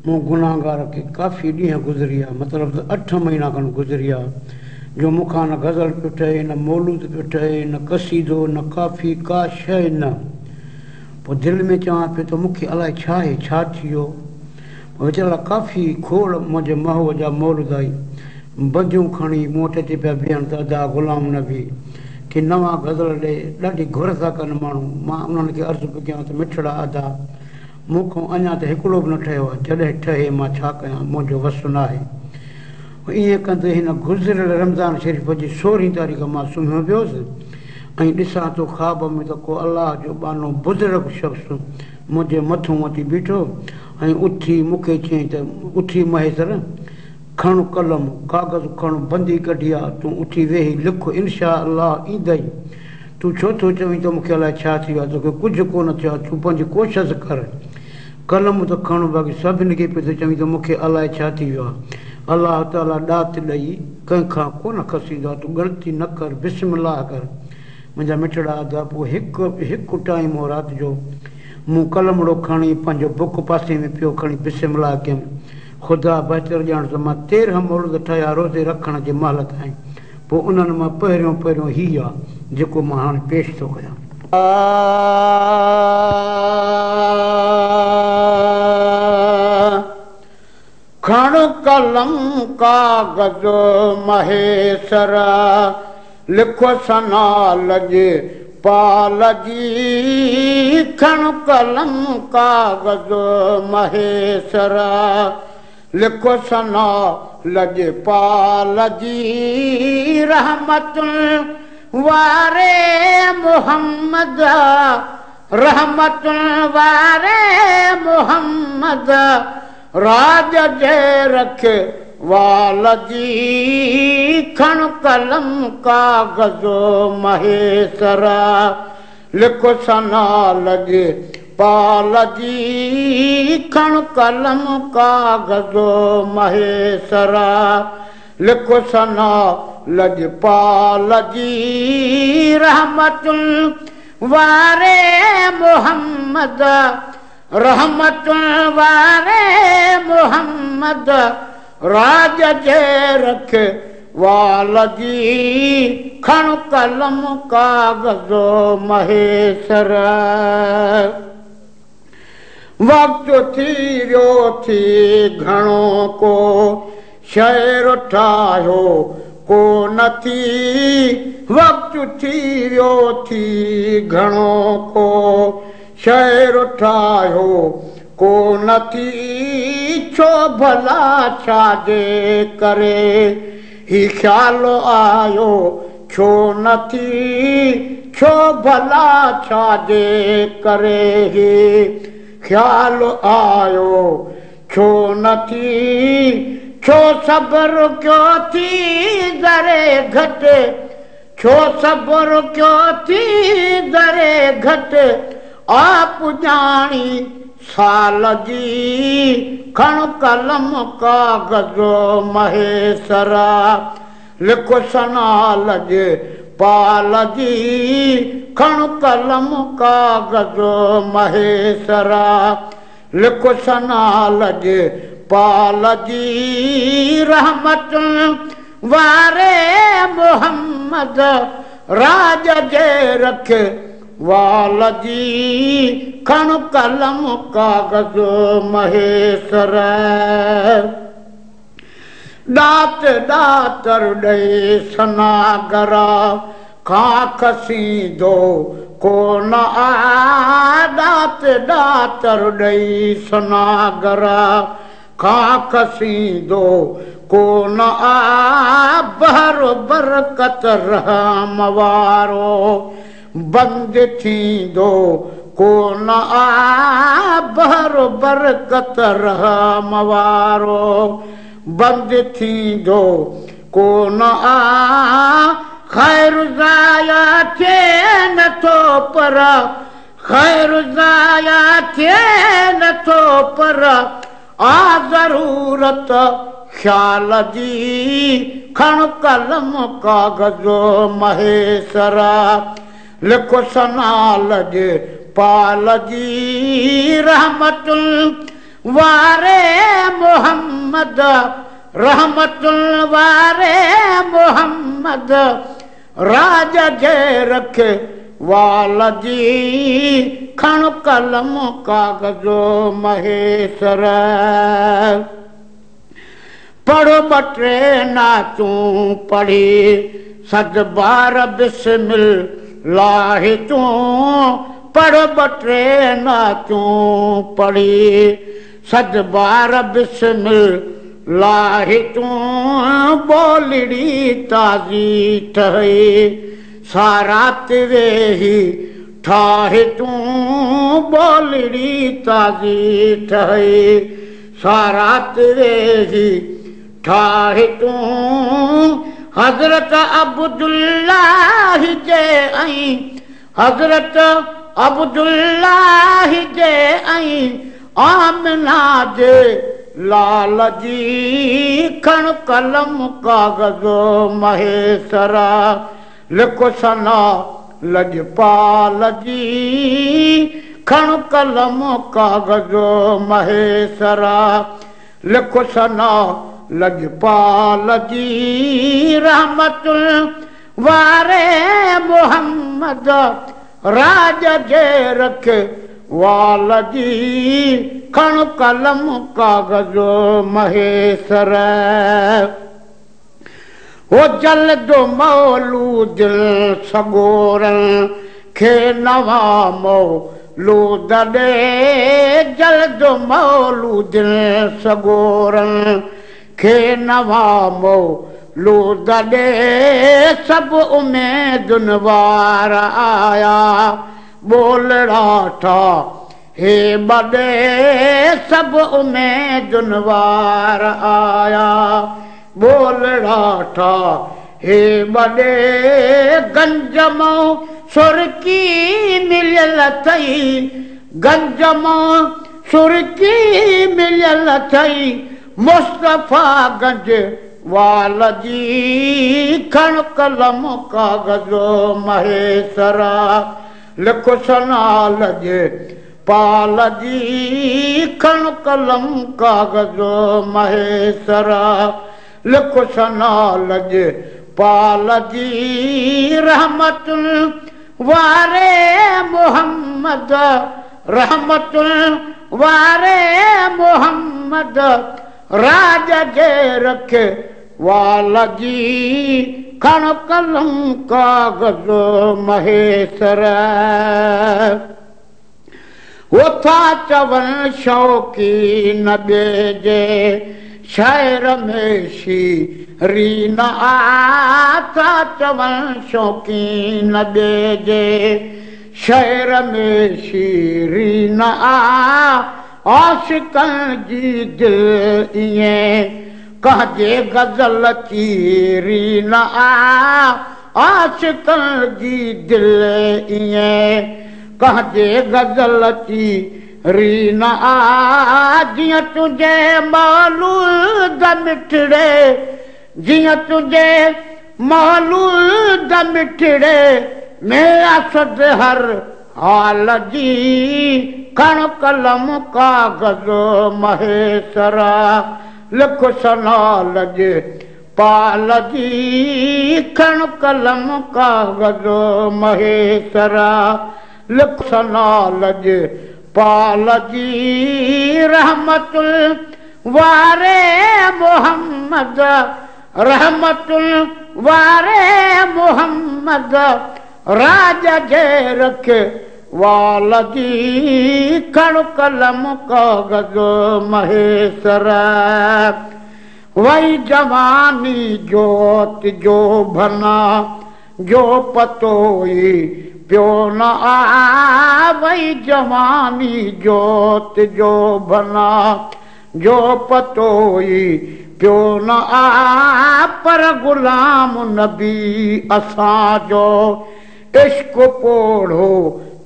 मूं गुनाहगार के काफ़ी ॾींहं गुज़रिया, मतिलबु त 8 महीना खनि गुज़रिया जो मूंखां न गज़ल पियो ठहे, न मौलूद पियो ठहे, न कसीदो, न काफ़ी, का शइ न। पोइ दिलि में चवां पियो त मूंखे अलाए छा आहे, छा थी वियो। वीचारा काफ़ी खोड़ मुंहिंजे महूअ जा मौलूद आई, बंदियूं खणी मूं वटि अची पिया बीहनि त अदा ग़ुलाम नबी कि नवां गज़ल ॾे, ॾाढी घुर था कनि माण्हू। मां उन्हनि खे अर्ज़ु पियो कयां त मिठड़ा अदा मूंखां अञा त हिकिड़ो बि न ठहियो आहे, जॾहिं ठहे मां छा कयां, मुंहिंजो वस न आहे। ईअं कंदे हिन गुज़िरियल रमज़ान शरीफ़ जी 16 तारीख़ मां सुम्हियो पियोसि ऐं ॾिसां थो ख़्वाब में त को अलाह जो बानो बुज़ुर्ग शख़्स मुंहिंजे मथां अची बीठो ऐं उथी मूंखे चयईं त उथी महेसर खण कलम कागज़ खण, बंदी कढी आहे, तूं उथी वेही लिख, इनशा अलाह ईंदई। तूं छो थो चवीं त मूंखे अलाए छा थी वियो आहे, तोखे कुझु कोन थियो आहे, तूं पंहिंजी कोशिशि कर। कलम त खण, बाक़ी सभिनी खे पियो थो चवीं त मूंखे अलाए छा थी वियो आहे। अलाह ताला ॾात ॾेई कंहिंखां कोन खसींदो आहे, तूं ग़लती न कर, बिस्मिल्लाह कर। मुंहिंजा मिठड़ा अदा पोइ हिकु टाइम हो राति जो मूं कलमड़ो खणी पंहिंजो बुक पासे में पियो खणी बिस्मिल्लाह कयुमि। ख़ुदा बहितर ॼाण त मां 13 मौलूद ठाहिया रोज़े रखण जे महिल ताईं। पोइ उन्हनि मां पहिरियों हीउ आहे जेको मां हाणे पेश थो कयां। खण कलम कागज़ महेसर, लिखो सना लॻे पाल जी। खण कलम कागज़ महेसर, लिखो सना लॻे पाल जी। रहमतुल वारे मोहम्मद, रहमतुल वारे मोहम्मद, राज जे रखे वाल जी। खण कलम कागज़ महेसर, लिखो सना लॻे पाल जी। खण कलम कागज़ महेसर, लिखो सना लॻे पाल जी। रहमतुल वारे मोहम्मद, रहमतुल वारे मोहम्मद, राज जे रखे वाल जी। खण कलम कागज़ महेसर, वक़्तु थी वियो थी घणो को शहर ठाहियो को नथी। वक़्तु थी वियो थी घणो को शहर ठाहियो को नथी। छो भला छाजे करे ही ख़्याल आयो छो नथी। छो भला छाजे करे ही ख़्याल आयो छो नथी। छो सब्र क्यों थी दरे घटे, छो सब्र क्यों थी दरे घटे। आप जानी साल जी। खण कलम कागज़ महेसर, लिखो सना लॻे पाल जी। खण कलम कागज़ महेसर, लिखो सना लॻे पाल जी। रहमतुल वारे मोहम्मद, राज जे रखे वाल जी। खण कलम कागज़ महेसर, ॾात ॾातर ॾे सनागर, खां खसींदो कोन आ। ॾात ॾातर ॾेई सनागर, खां खसींदो कोन आ। बहर बरकत रहम वारो बंद थींदो कोन आ। बहर बरकत रहम वारो बंद थींदो कोन आ। ख़ैर ज़ाया थिए नथो पर, ख़ैर ज़ाया थिए नथो पर, आ ज़रूरत ख़्याल जी। खण कलम कागज़ महेसर, लिखो सना लॻे पाल जी। रहमतुल वारे मोहम्मद रहमतुल वारे मोहम्मद राज जे रख वालजी खण कलम कागजो महेश्वर पढ़ो बटे नाचूं पढ़ी सद बार बिस्मिल्लाह तू पढ़ो बटे नाचूं पढ़ी सद बार बिस्मिल्लाह तू बोलड़ी ताजी ठहे सारात वेही ठाहे तू बोलड़ी ताजी ठहे सारात वेही ठाहे तू हजरत अब्दुल्लाह जे आई हजरत अब्दुल्लाह जे आई आमना जे लाल जी खण कलम कागजो महेसरा लिखो सना लजपाल जी खण कलम कागजो महेसरा लिखो सना लजपाल जी रहमतुल वारे मोहम्मद राज जे रख वाल जी खण कलम कागजो महेसर वो जल्दो मौलूद सगोरन खे नवा मौलूद दे जल्दो मौलूद सगोरन खे नवा मौलूद दे सब उमेदुन वार आया बोलड़ा था हे बड़े सब उमेदुन वार आया बोलड़ा था हे बड़े गंजमो सुरकी मिलियल थई गंजमो सुरकी मिलियल थई मुस्तफा गंज वाल जी खण कलम कागजो महेसरा लिखो सना लजे पाल जी खण कलम कागजो महेसरा लिखो सना लजे पाल जी रहमतुल वारे मोहम्मद रहमतुल वारे मोहम्मद राज जे रख वाल जी खण कलम कागजो महेसर वो था चवन शौकी न बेजे शहर में शीरी न आता चवन शौकी न बेजे शहर में शीरी न आशिकन जी दिल इएं कहजे गजल चीरी न आशिकन जी दिल इएं कहजे गजल चीरी न जियां तुझे मौलूद मिठड़े जियां तुझे मौलूद मिठड़े में असद हर हाल जी खण कलम कागजो महेसरा लिखो सना लजे पाल जी खण कलम कागजो महेसरा लिखो सना लजे पाल जी रहमतुल वारे मोहम्मद रहमतुल वारे मोहम्मद राज जे रख वाल जी खण कलम कागजो महेसरा वही जवानी जोत जो भना जो पतोई प्यो न आ वही जवानी जोत जो भना जो पतोई प्यो न आ पर गुलाम नबी असांजो इश्क पोढ़ो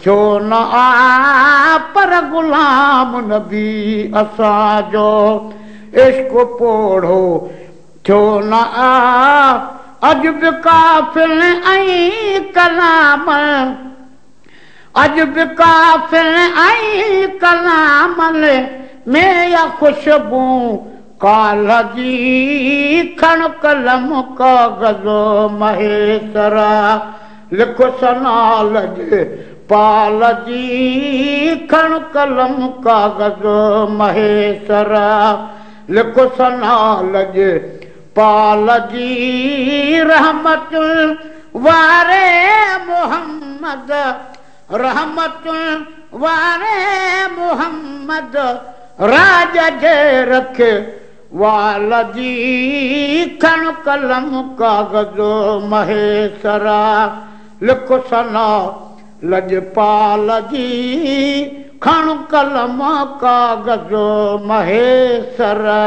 छो न आ पर गुलाम नबी असांजो इश्क पोढ़ो छो न आ अज बि काफ़िल ऐं कलाम अज बि काफ़िल ऐं कलाम में या खुशबू काल जी खण कलम कागज़ो महेसरा लिखो सना लज पाल जी खण कलम कागज़ो महेसरा लिखो सना लज पाल जी रहमत वारे मोहम्मद रहमत वारे मोहम्मद राज जे रख वाल जी खण कलम कागज़ो महेसरा लिखो सना लजपाल जी खण कलम कागज़ो महेसरा।